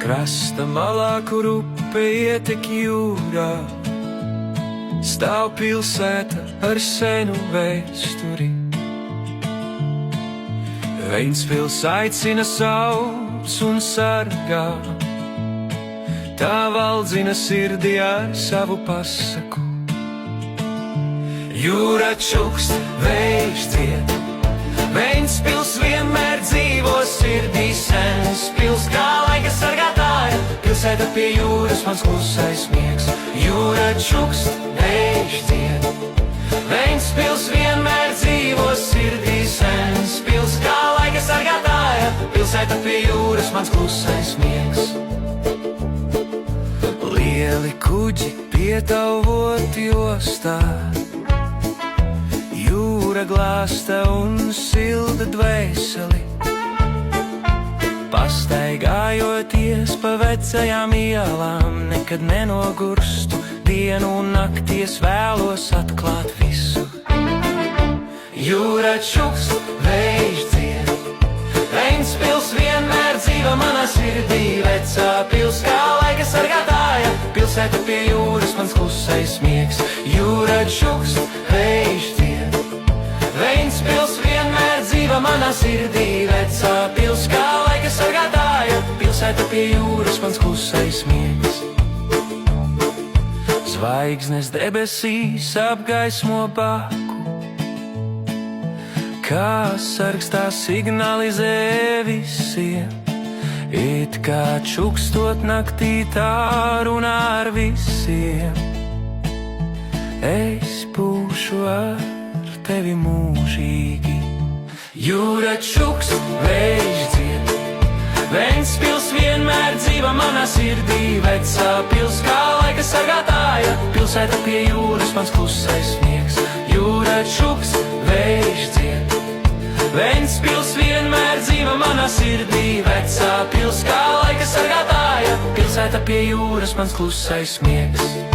Krasta malā, kur upe ietek jūrā, stāv pilsēta ar senu vēsturi. Ventspils aicina, sauc un sargā, tā valdzina sirdī ar savu pasaku. Jūra čukst, vējš dzied, Ventspils vienmēr dzīvo sirdī. Sens pils kā laika sargātāja, pilsēta pie jūras, mans klusais miegs. Jūra čukst, vējš dzied, Ventspils vienmēr dzīvo sirdī. Sens pils kā laika sargātāja, pilsēta pie jūras, mans klusais miegs. Lieli kuģi pietāvoti ostā, jūra glāsta un silda dvēseli. Pastaigājoties pa vecajām ielām, nekad nenogurstu, dienu un nakti es vēlos atklāt visu. Jūra čukst, vējš dzied, Ventspils vienmēr dzīvo manā sirdī. Vecā pils kā laika sargātāja, pilsēta pie jūras, mans klusais miegs. Jūra čukst, vējš dzied, Ventspils vienmēr dzīvo manā sirdī. Vecā pils kā laika sargātāja, pilsēta pie jūras, mans klusais miegs. Zvaigznes debesīs apgaismo baku, kā sargs tā signalizē visiem. It kā čukstot naktī tā runā ar visiem. Es būšu ar tevi mūžīgi. Jūra čukst, vējš dzied, Ventspils vienmēr dzīvo manā sirdī. Vecā pils kā laika sargātāja, pilsēta pie jūras, mans klusais miegs. Jūra čukst, vējš dzied, Ventspils vienmēr dzīvo manā sirdī. Vecā pils kā laika sargātāja, pilsēta pie jūras, mans klusais miegs.